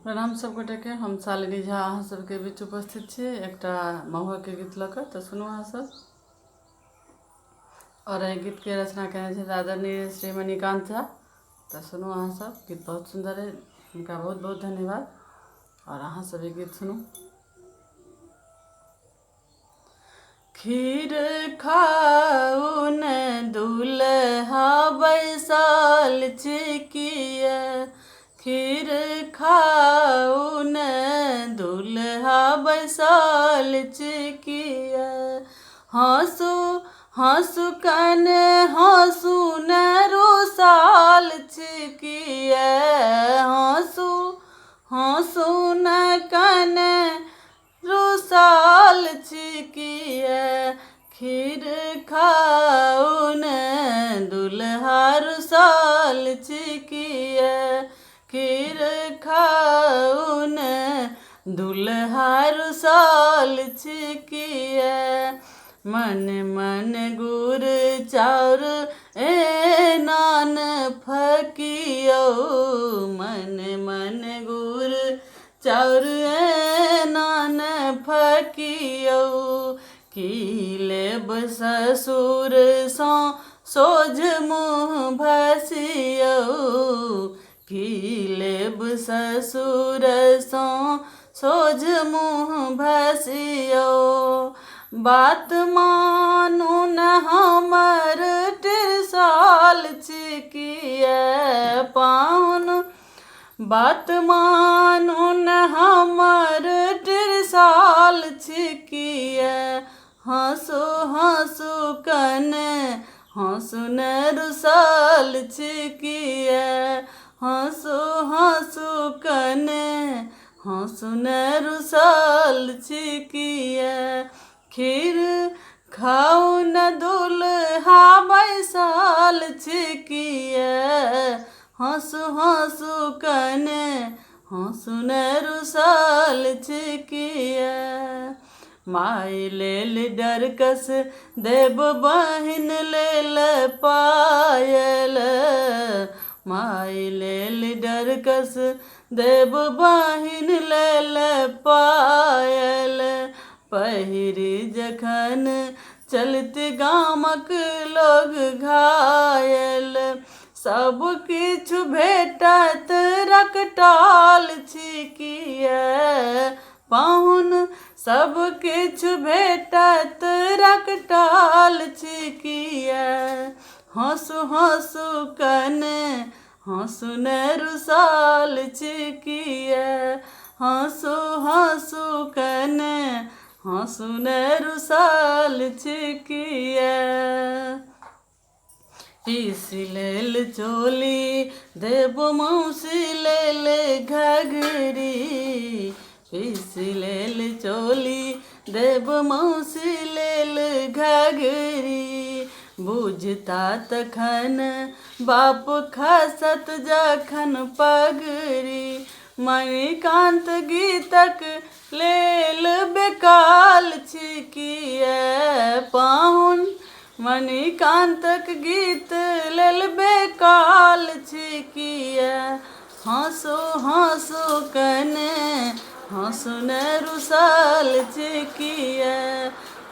प्रणाम सब गोटे के। हम शालिनी झा अहाँ सबके बीच उपस्थित छी एकटा महुआ के गीत लऽ कऽ। तऽ सुनू अहाँ सब। और एहि गीत के रचना केने छथि आदरणीय श्री मणिकांत झा। तऽ सुनू अहाँ सब, गीत बहुत सुंदर है, उनका बहुत बहुत धन्यवाद। और अहाँ सब ये गीत सुनू। खीर खाऊ ने दूल्हा बैसाल छिकिए, खीर खाऊ ने दूल्हा बैसाल छिकिए। हँसू हँसू कने हँसू ने रुसाल छिकिए, हँसू हँसू ने कने रुसाल छिकिए। खीर खाऊ ने दूल्हा रुसाल छिकिए, खीर खाऊ ने दूल्हा रुसाल छिकिए। मन मन गुड़ चाउर ए नान फकियो, मन मन गुड़ चाउर ए नान फकियो। की लेब ससुर सँ सोझ मुँह भसियो, की लेब ससुर सँ सोझ मुँह भसियो। बात मानू न हमर टिरसाल छिकिए पाहुन, बात मानू न हमर टिरसाल छिकिए। हँसू हँसू कने हँसू न रुसाल छिकिए, हँसू हँसू कने हँसू न रुसाल छिकिए। खीर खाऊ न दूल्हा बैसाल छिकिए, हँसू हँसू कने हँसू न रुसाल छिकिए। माय लेल डरकस देव बहिन लेल पायल, माय लेल डरकस देव बहिन लेल पायल। पहिरी जखन चलती गामक लोग घायल, सब किछु भेटत रकटाल छिकिए पाहुन, सब किछु भेटत रकटाल छिकिए। हँसू हँसू कने हँसू न रुसाल छिकिए, हँसू हँसू कने हँसू न रुसाल छिकिए। पीसी लेल चोली देव मौसी लेल घघरी, पीसी लेल चोली देव मौसी लेल घघरी। बुझता तखन बाप खसत जखन पगड़ी, मणिकांत गीतक लेल बेकाल छिकिए पाहुन, मणिकांतक गीत लेल बेकाल छिकिए। हँसू हँसू कने हँसू न रुसाल छिकिए,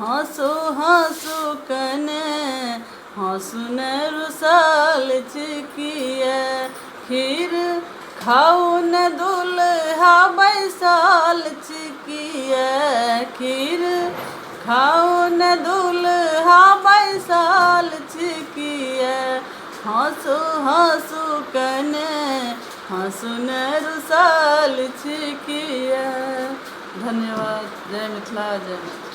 हँसू हँसू कने हँसू न रुसाल छिकिए। खीर खाऊ न दूल्हा बैसाल छिकिए, खीर खाऊ न दूल्हा बैसाल छिकिए। हँसू हँसू कने हँसू न रुसाल छिकिए। धन्यवाद। जय मिथिला, जय मिथिला।